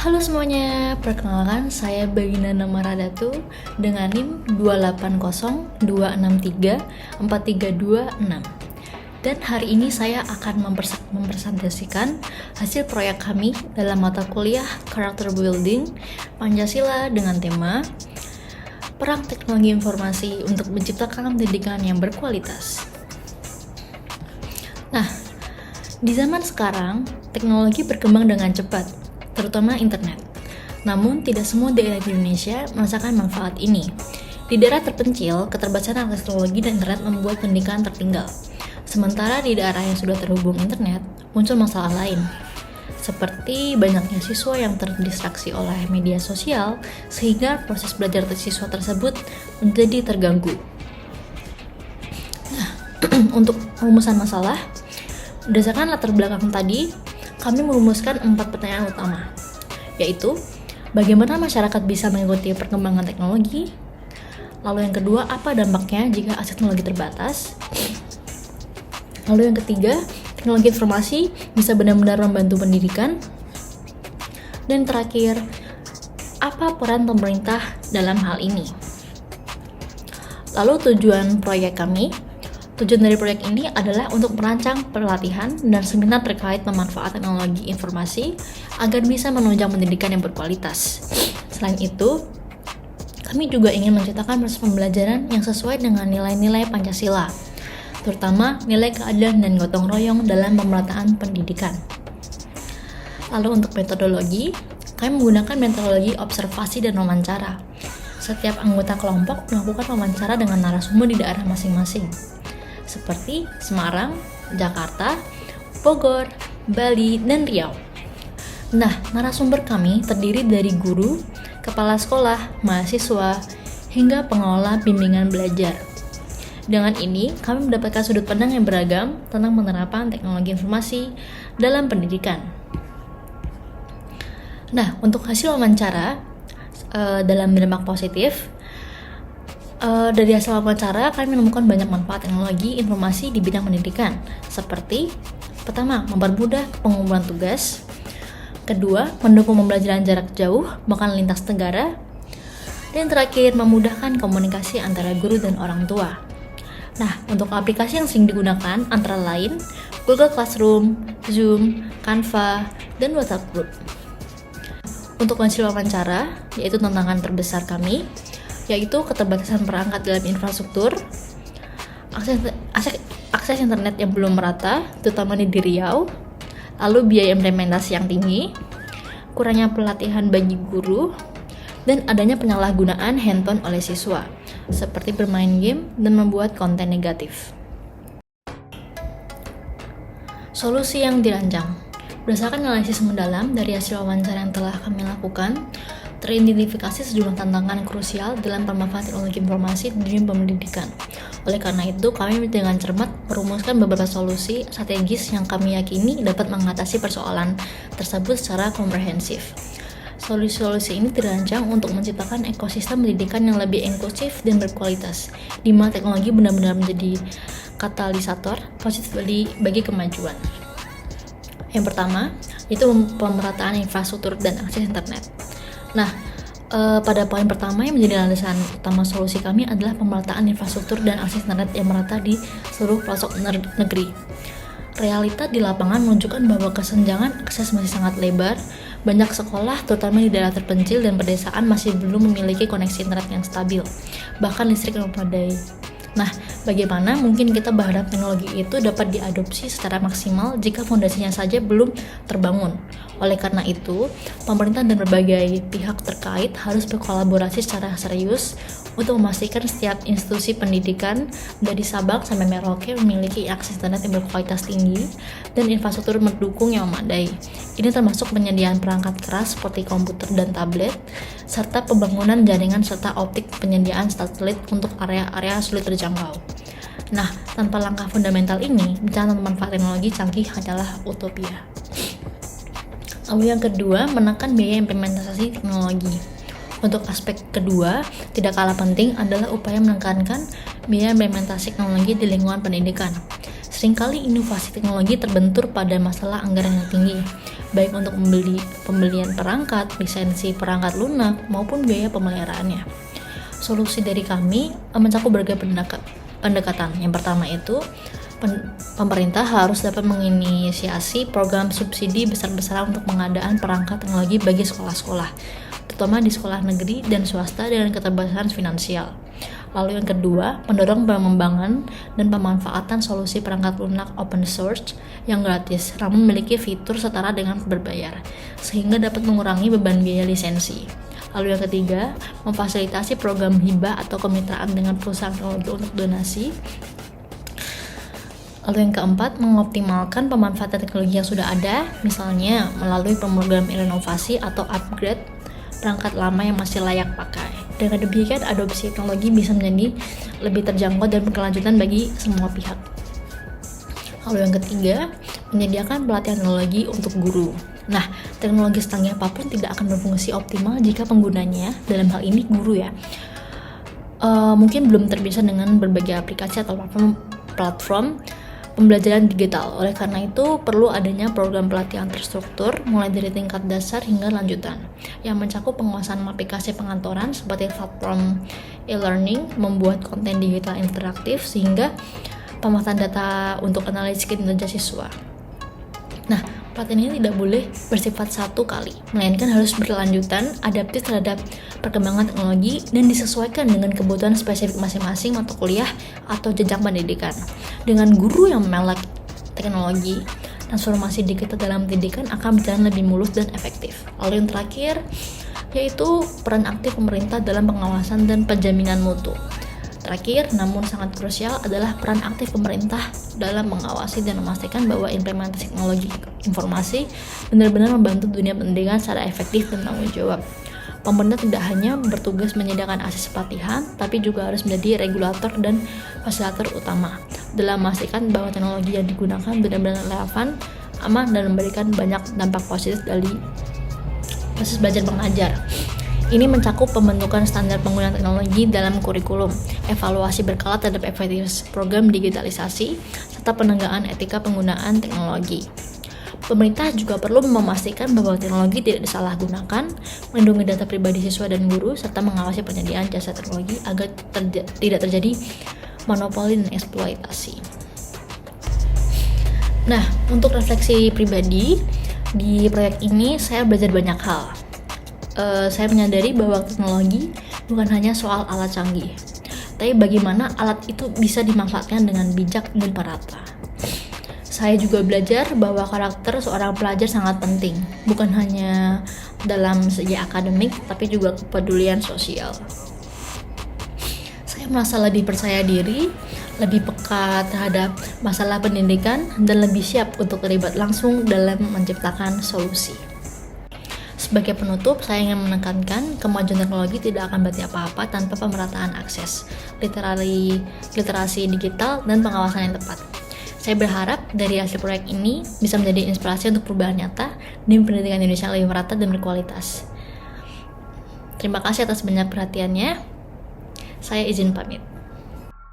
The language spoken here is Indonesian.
Halo semuanya, perkenalkan saya Bagina Namaradatu dengan NIM 28026343226. Dan hari ini saya akan mempresentasikan hasil proyek kami dalam mata kuliah Character Building Pancasila dengan tema Perang Teknologi Informasi untuk Menciptakan Pendidikan yang Berkualitas. Nah, di zaman sekarang, teknologi berkembang dengan cepat, terutama internet. Namun, tidak semua daerah di Indonesia merasakan manfaat ini. Di daerah terpencil, keterbatasan akses teknologi dan internet membuat pendidikan tertinggal. Sementara di daerah yang sudah terhubung internet, muncul masalah lain, seperti banyaknya siswa yang terdistraksi oleh media sosial, sehingga proses belajar siswa tersebut menjadi terganggu. Nah, untuk perumusan masalah, berdasarkan latar belakang tadi, kami merumuskan 4 pertanyaan utama, yaitu bagaimana masyarakat bisa mengikuti perkembangan teknologi, lalu yang kedua, apa dampaknya jika akses teknologi terbatas, lalu yang ketiga, teknologi informasi bisa benar-benar membantu pendidikan, dan terakhir, apa peran pemerintah dalam hal ini. Lalu tujuan dari proyek ini adalah untuk merancang pelatihan dan seminar terkait pemanfaatan teknologi informasi agar bisa menunjang pendidikan yang berkualitas. Selain itu, kami juga ingin menciptakan proses pembelajaran yang sesuai dengan nilai-nilai Pancasila, terutama nilai keadilan dan gotong royong dalam pemerataan pendidikan. Lalu untuk metodologi, kami menggunakan metodologi observasi dan wawancara. Setiap anggota kelompok melakukan wawancara dengan narasumber di daerah masing-masing, seperti Semarang, Jakarta, Bogor, Bali, dan Riau. Nah, narasumber kami terdiri dari guru, kepala sekolah, mahasiswa, hingga pengelola bimbingan belajar. Dengan ini, kami mendapatkan sudut pandang yang beragam tentang penerapan teknologi informasi dalam pendidikan. Nah, untuk hasil wawancara dalam dampak positif, dari hasil wawancara, kami menemukan banyak manfaat teknologi informasi di bidang pendidikan, seperti pertama, mempermudah pengumpulan tugas, kedua, mendukung pembelajaran jarak jauh, bahkan lintas negara, dan terakhir, memudahkan komunikasi antara guru dan orang tua. Nah, untuk aplikasi yang sering digunakan antara lain Google Classroom, Zoom, Canva, dan WhatsApp Group. Untuk hasil wawancara, yaitu tantangan terbesar kami, yaitu keterbatasan perangkat dalam infrastruktur, akses internet yang belum merata, terutama di Riau, lalu biaya implementasi yang tinggi, kurangnya pelatihan bagi guru, dan adanya penyalahgunaan handphone oleh siswa, seperti bermain game dan membuat konten negatif. Solusi yang dirancang berdasarkan analisis mendalam dari hasil wawancara yang telah kami lakukan, teridentifikasi sejumlah tantangan krusial dalam pemanfaatan teknologi informasi di dunia pendidikan. Oleh karena itu, kami dengan cermat merumuskan beberapa solusi strategis yang kami yakini dapat mengatasi persoalan tersebut secara komprehensif. Solusi-solusi ini dirancang untuk menciptakan ekosistem pendidikan yang lebih inklusif dan berkualitas, di mana teknologi benar-benar menjadi katalisator positif bagi kemajuan. Yang pertama, yaitu pemerataan infrastruktur dan akses internet. Nah, pada poin pertama yang menjadi landasan utama solusi kami adalah pemerataan infrastruktur dan akses internet yang merata di seluruh pelosok negeri. Realita di lapangan menunjukkan bahwa kesenjangan akses masih sangat lebar. Banyak sekolah, terutama di daerah terpencil dan pedesaan, masih belum memiliki koneksi internet yang stabil, bahkan listrik yang memadai. Nah, bagaimana mungkin kita berharap teknologi itu dapat diadopsi secara maksimal jika fondasinya saja belum terbangun? Oleh karena itu, pemerintah dan berbagai pihak terkait harus berkolaborasi secara serius untuk memastikan setiap institusi pendidikan dari Sabang sampai Merauke memiliki akses internet yang berkualitas tinggi dan infrastruktur mendukung yang memadai. Ini termasuk penyediaan perangkat keras seperti komputer dan tablet, serta pembangunan jaringan serta optik penyediaan satelit untuk area-area sulit terjangkau. Nah, tanpa langkah fundamental ini, bicara tentang manfaat teknologi canggih hanyalah utopia. Lalu yang kedua, menekan biaya implementasi teknologi. Untuk aspek kedua, tidak kalah penting adalah upaya menekankan biaya implementasi teknologi di lingkungan pendidikan. Seringkali inovasi teknologi terbentur pada masalah anggaran yang tinggi, baik untuk pembelian perangkat, lisensi perangkat lunak, maupun biaya pemeliharaannya. Solusi dari kami mencakup berbagai pendekatan. Yang pertama itu, pemerintah harus dapat menginisiasi program subsidi besar-besaran untuk pengadaan perangkat teknologi bagi sekolah-sekolah, terutama di sekolah negeri dan swasta dengan keterbatasan finansial. Lalu yang kedua, mendorong pengembangan dan pemanfaatan solusi perangkat lunak open source yang gratis, namun memiliki fitur setara dengan berbayar, sehingga dapat mengurangi beban biaya lisensi. Lalu yang ketiga, memfasilitasi program hibah atau kemitraan dengan perusahaan teknologi untuk donasi. Lalu yang keempat, mengoptimalkan pemanfaatan teknologi yang sudah ada, misalnya melalui program inovasi atau upgrade perangkat lama yang masih layak pakai. Dengan demikian, adopsi teknologi bisa menjadi lebih terjangkau dan berkelanjutan bagi semua pihak. Lalu yang ketiga, menyediakan pelatihan teknologi untuk guru. Nah, teknologi secanggih apapun tidak akan berfungsi optimal jika penggunanya, dalam hal ini guru ya, mungkin belum terbiasa dengan berbagai aplikasi atau platform pembelajaran digital. Oleh karena itu, perlu adanya program pelatihan terstruktur mulai dari tingkat dasar hingga lanjutan yang mencakup penguasaan aplikasi pengantoran seperti platform e-learning, membuat konten digital interaktif, sehingga pemetaan data untuk analisis kinerja siswa. Nah, pelatihan ini tidak boleh bersifat satu kali, melainkan harus berkelanjutan, adaptif terhadap perkembangan teknologi, dan disesuaikan dengan kebutuhan spesifik masing-masing mata kuliah atau jenjang pendidikan. Dengan guru yang melek teknologi, transformasi digital dalam pendidikan akan berjalan lebih mulus dan efektif. Lalu yang terakhir, yaitu peran aktif pemerintah dalam pengawasan dan penjaminan mutu. Terakhir, namun sangat krusial, adalah peran aktif pemerintah dalam mengawasi dan memastikan bahwa implementasi teknologi informasi benar-benar membantu dunia pendidikan secara efektif dan tanggung jawab. Pemerintah tidak hanya bertugas menyediakan akses pelatihan, tapi juga harus menjadi regulator dan fasilitator utama dalam memastikan bahwa teknologi yang digunakan benar-benar relevan, aman, dan memberikan banyak dampak positif dari proses belajar mengajar. Ini mencakup pembentukan standar penggunaan teknologi dalam kurikulum, evaluasi berkala terhadap efektivitas program digitalisasi, serta penegakan etika penggunaan teknologi. Pemerintah juga perlu memastikan bahwa teknologi tidak disalahgunakan, melindungi data pribadi siswa dan guru, serta mengawasi penyediaan jasa teknologi agar tidak terjadi monopoli dan eksploitasi. Nah, untuk refleksi pribadi, di proyek ini saya belajar banyak hal. Saya menyadari bahwa teknologi bukan hanya soal alat canggih, tapi bagaimana alat itu bisa dimanfaatkan dengan bijak dan merata. Saya juga belajar bahwa karakter seorang pelajar sangat penting, bukan hanya dalam segi akademik, tapi juga kepedulian sosial. Saya merasa lebih percaya diri, lebih peka terhadap masalah pendidikan, dan lebih siap untuk terlibat langsung dalam menciptakan solusi. Sebagai penutup, saya ingin menekankan kemajuan teknologi tidak akan berarti apa-apa tanpa pemerataan akses, literasi digital, dan pengawasan yang tepat. Saya berharap dari hasil proyek ini bisa menjadi inspirasi untuk perubahan nyata dan pendidikan Indonesia lebih merata dan berkualitas. Terima kasih atas banyak perhatiannya. Saya izin pamit.